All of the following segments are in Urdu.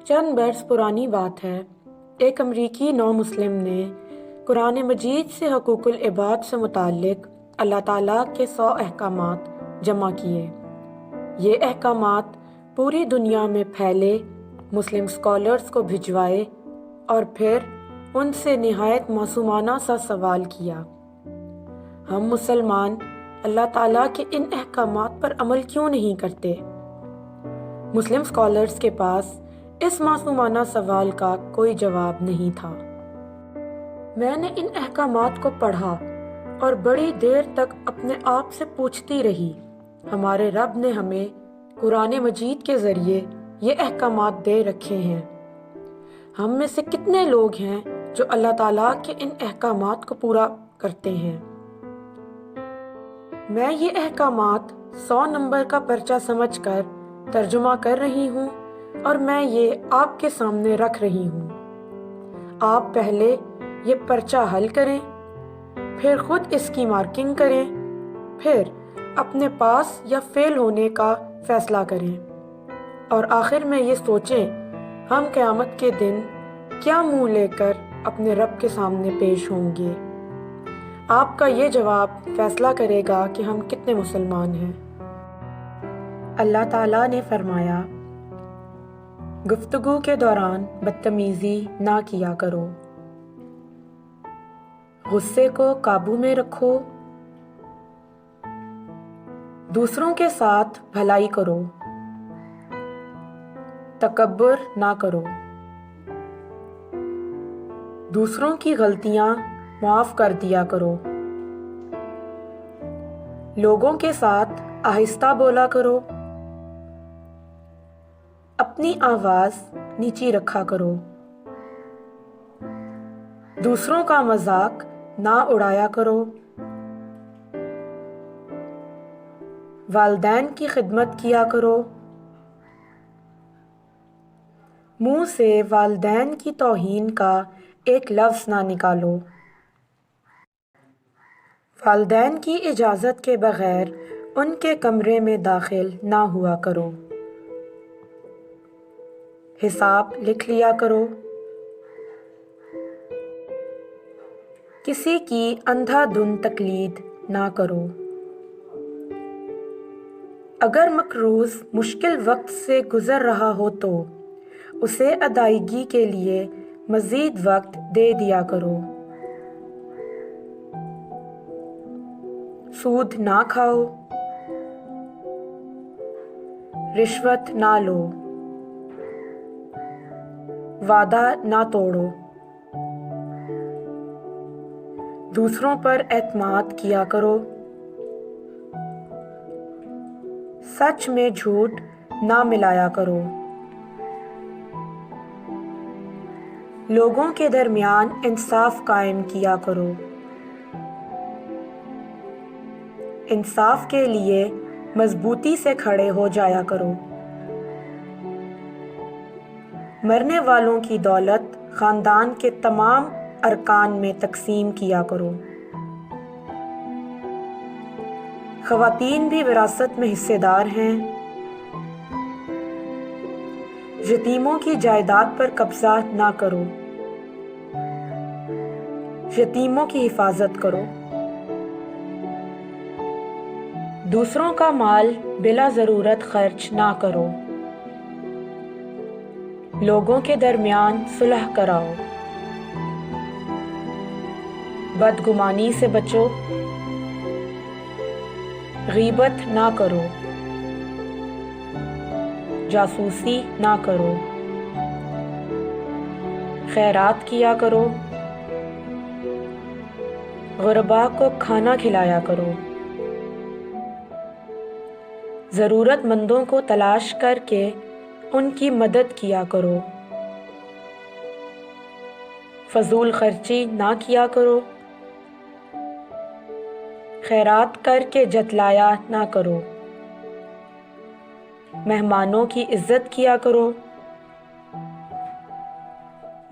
چند برس پرانی بات ہے، ایک امریکی نو مسلم نے قرآن مجید سے حقوق العباد سے متعلق اللہ تعالیٰ کے 100 احکامات جمع کیے۔ یہ احکامات پوری دنیا میں پھیلے، مسلم اسکالرز کو بھجوائے اور پھر ان سے نہایت معصومانہ سا سوال کیا، ہم مسلمان اللہ تعالیٰ کے ان احکامات پر عمل کیوں نہیں کرتے؟ مسلم اسکالرز کے پاس اس معصومانہ سوال کا کوئی جواب نہیں تھا۔ میں نے ان احکامات کو پڑھا اور بڑی دیر تک اپنے آپ سے پوچھتی رہی، ہمارے رب نے ہمیں قرآن مجید کے ذریعے یہ احکامات دے رکھے ہیں، ہم میں سے کتنے لوگ ہیں جو اللہ تعالیٰ کے ان احکامات کو پورا کرتے ہیں؟ میں یہ احکامات 100 نمبر کا پرچہ سمجھ کر ترجمہ کر رہی ہوں اور میں یہ آپ کے سامنے رکھ رہی ہوں۔ آپ پہلے یہ پرچہ حل کریں، پھر خود اس کی مارکنگ کریں، پھر اپنے پاس یا فیل ہونے کا فیصلہ کریں، اور آخر میں یہ سوچیں ہم قیامت کے دن کیا منہ لے کر اپنے رب کے سامنے پیش ہوں گے۔ آپ کا یہ جواب فیصلہ کرے گا کہ ہم کتنے مسلمان ہیں۔ اللہ تعالیٰ نے فرمایا، گفتگو کے دوران بدتمیزی نہ کیا کرو، غصے کو قابو میں رکھو، دوسروں کے ساتھ بھلائی کرو، تکبر نہ کرو، دوسروں کی غلطیاں معاف کر دیا کرو، لوگوں کے ساتھ آہستہ بولا کرو، اپنی آواز نیچی رکھا کرو، دوسروں کا مذاق نہ اڑایا کرو، والدین کی خدمت کیا کرو، منہ سے والدین کی توہین کا ایک لفظ نہ نکالو، والدین کی اجازت کے بغیر ان کے کمرے میں داخل نہ ہوا کرو، حساب لکھ لیا کرو، کسی کی اندھا دھند تقلید نہ کرو، اگر مقروض مشکل وقت سے گزر رہا ہو تو اسے ادائیگی کے لیے مزید وقت دے دیا کرو، سود نہ کھاؤ، رشوت نہ لو، وعدہ نہ توڑو، دوسروں پر اعتماد کیا کرو، سچ میں جھوٹ نہ ملایا کرو، لوگوں کے درمیان انصاف قائم کیا کرو، انصاف کے لیے مضبوطی سے کھڑے ہو جایا کرو، مرنے والوں کی دولت خاندان کے تمام ارکان میں تقسیم کیا کرو، خواتین بھی وراثت میں حصے دار ہیں، یتیموں کی جائیداد پر قبضہ نہ کرو، یتیموں کی حفاظت کرو، دوسروں کا مال بلا ضرورت خرچ نہ کرو، لوگوں کے درمیان صلح کراؤ، بدگمانی سے بچو، غیبت نہ کرو، جاسوسی نہ کرو، خیرات کیا کرو، غرباء کو کھانا کھلایا کرو، ضرورت مندوں کو تلاش کر کے ان کی مدد کیا کرو، فضول خرچی نہ کیا کرو، خیرات کر کے جتلایا نہ کرو، مہمانوں کی عزت کیا کرو،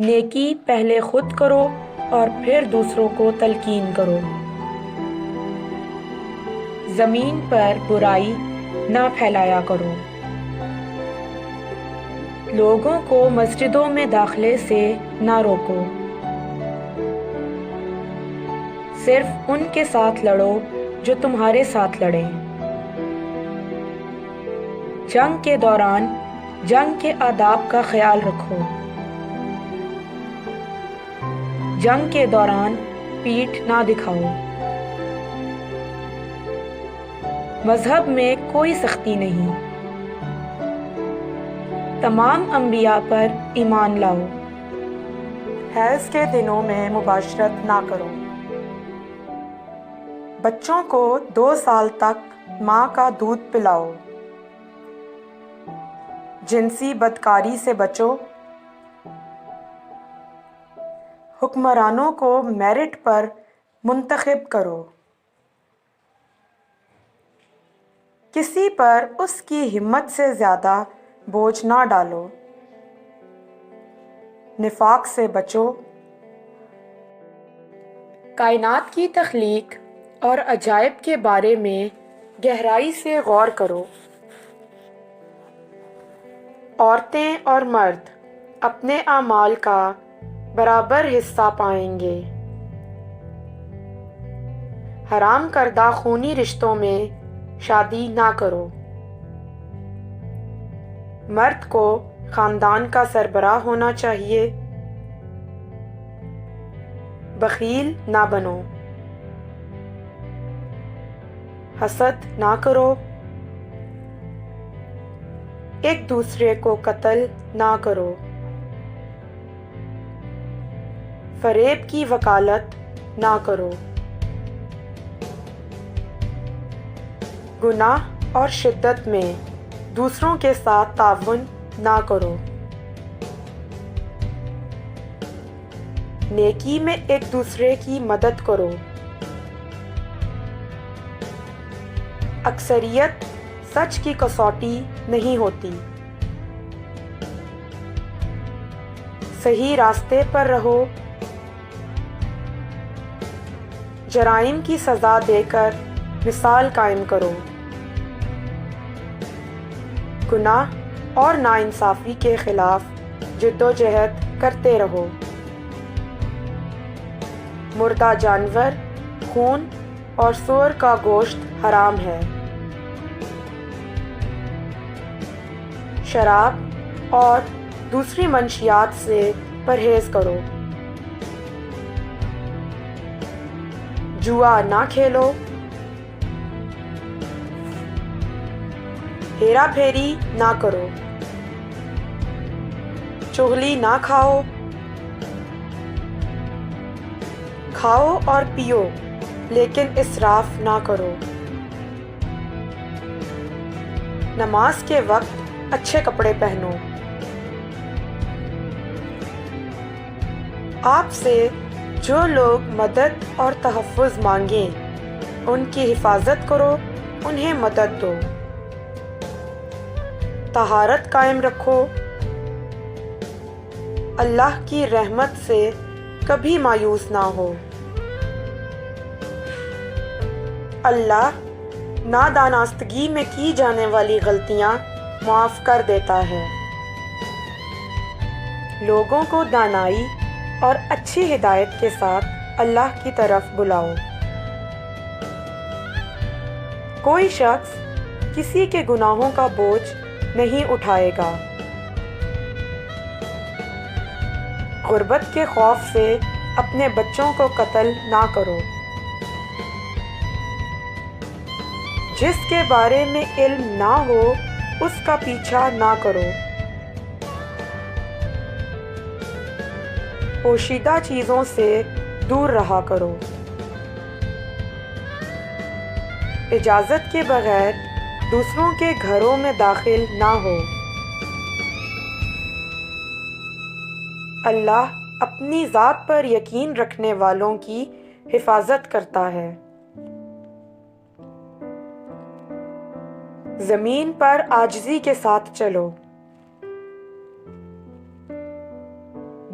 نیکی پہلے خود کرو اور پھر دوسروں کو تلقین کرو، زمین پر برائی نہ پھیلایا کرو، لوگوں کو مسجدوں میں داخلے سے نہ روکو، صرف ان کے ساتھ لڑو جو تمہارے ساتھ لڑیں۔ جنگ کے دوران جنگ کے آداب کا خیال رکھو۔ جنگ کے دوران پیٹھ نہ دکھاؤ۔ مذہب میں کوئی سختی نہیں۔ تمام انبیاء پر ایمان لاؤ۔ حیض کے دنوں میں مباشرت نہ کرو۔ بچوں کو 2 سال تک ماں کا دودھ پلاؤ۔ جنسی بدکاری سے بچو۔ حکمرانوں کو میرٹ پر منتخب کرو۔ کسی پر اس کی ہمت سے زیادہ بوجھ نہ ڈالو۔ نفاق سے بچو۔ کائنات کی تخلیق اور عجائب کے بارے میں گہرائی سے غور کرو۔ عورتیں اور مرد اپنے اعمال کا برابر حصہ پائیں گے۔ حرام کردہ خونی رشتوں میں شادی نہ کرو۔ مرد کو خاندان کا سربراہ ہونا چاہیے۔ بخیل نہ بنو۔ حسد نہ کرو۔ ایک دوسرے کو قتل نہ کرو۔ فریب کی وکالت نہ کرو۔ گناہ اور شدت میں دوسروں کے ساتھ تعاون نہ کرو۔ نیکی میں ایک دوسرے کی مدد کرو۔ اکثریت سچ کی کسوٹی نہیں ہوتی۔ صحیح راستے پر رہو۔ جرائم کی سزا دے کر مثال قائم کرو۔ گناہ اور ناانصافی کے خلاف جدوجہد کرتے رہو۔ مردہ جانور، خون اور سور کا گوشت حرام ہے۔ شراب اور دوسری منشیات سے پرہیز کرو۔ جوا نہ کھیلو۔ ہیرا پھیری نہ کرو۔ چغلی نہ کھاؤ۔ کھاؤ اور پیو لیکن اسراف نہ کرو۔ نماز کے وقت اچھے کپڑے پہنو۔ آپ سے جو لوگ مدد اور تحفظ مانگیں ان کی حفاظت کرو، انہیں مدد دو۔ طہارت قائم رکھو۔ اللہ کی رحمت سے کبھی مایوس نہ ہو۔ اللہ نادانستگی میں کی جانے والی غلطیاں معاف کر دیتا ہے۔ لوگوں کو دانائی اور اچھی ہدایت کے ساتھ اللہ کی طرف بلاؤ۔ کوئی شخص کسی کے گناہوں کا بوجھ نہیں اٹھائے گا۔ غربت کے خوف سے اپنے بچوں کو قتل نہ کرو۔ جس کے بارے میں علم نہ ہو اس کا پیچھا نہ کرو۔ پوشیدہ چیزوں سے دور رہا کرو۔ اجازت کے بغیر دوسروں کے گھروں میں داخل نہ ہو۔ اللہ اپنی ذات پر یقین رکھنے والوں کی حفاظت کرتا ہے۔ زمین پر عاجزی کے ساتھ چلو۔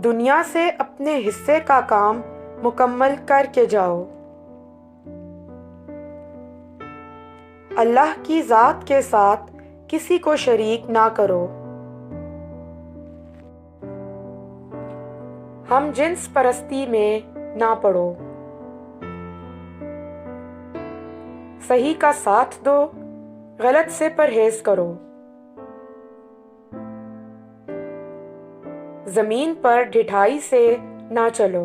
دنیا سے اپنے حصے کا کام مکمل کر کے جاؤ۔ اللہ کی ذات کے ساتھ کسی کو شریک نہ کرو۔ ہم جنس پرستی میں نہ پڑو، صحیح کا ساتھ دو، غلط سے پرہیز کرو، زمین پر ڈھٹائی سے نہ چلو،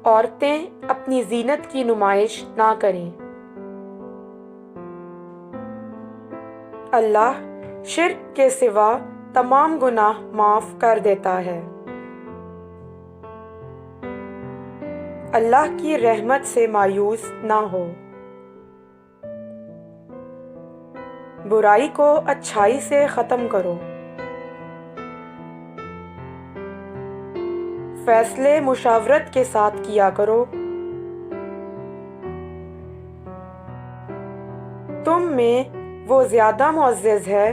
عورتیں اپنی زینت کی نمائش نہ کریں۔ اللہ شرک کے سوا تمام گناہ معاف کر دیتا ہے۔ اللہ کی رحمت سے مایوس نہ ہو، برائی کو اچھائی سے ختم کرو، فیصلے مشاورت کے ساتھ کیا کرو، تم میں وہ زیادہ معزز ہے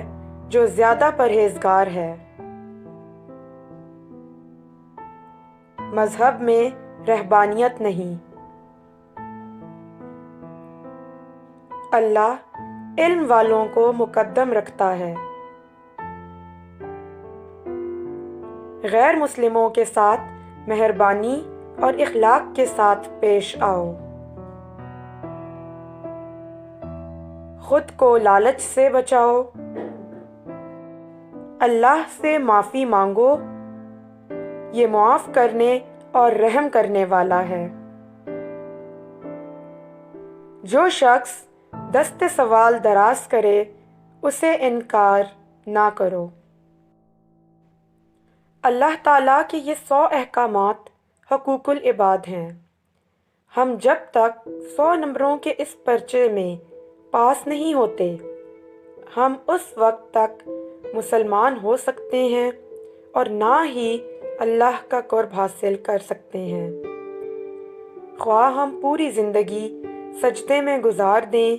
جو زیادہ پرہیزگار ہے۔ مذہب میں رہبانیت نہیں، اللہ علم والوں کو مقدم رکھتا ہے۔ غیر مسلموں کے ساتھ مہربانی اور اخلاق کے ساتھ پیش آؤ، خود کو لالچ سے بچاؤ، اللہ سے معافی مانگو، یہ معاف کرنے اور رحم کرنے والا ہے۔ جو شخص دست سوال دراز کرے اسے انکار نہ کرو۔ اللہ تعالیٰ کے یہ 100 احکامات حقوق العباد ہیں۔ ہم جب تک 100 نمبروں کے اس پرچے میں پاس نہیں ہوتے، ہم اس وقت تک مسلمان ہو سکتے ہیں اور نہ ہی اللہ کا قرب حاصل کر سکتے ہیں۔ خواہ ہم پوری زندگی سجدے میں گزار دیں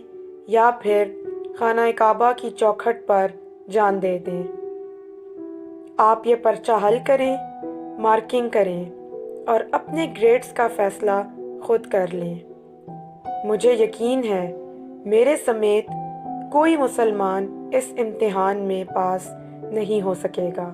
یا پھر خانہ کعبہ کی چوکھٹ پر جان دے دیں۔ آپ یہ پرچہ حل کریں، مارکنگ کریں اور اپنے گریڈز کا فیصلہ خود کر لیں۔ مجھے یقین ہے میرے سمیت کوئی مسلمان اس امتحان میں پاس نہیں ہو سکے گا۔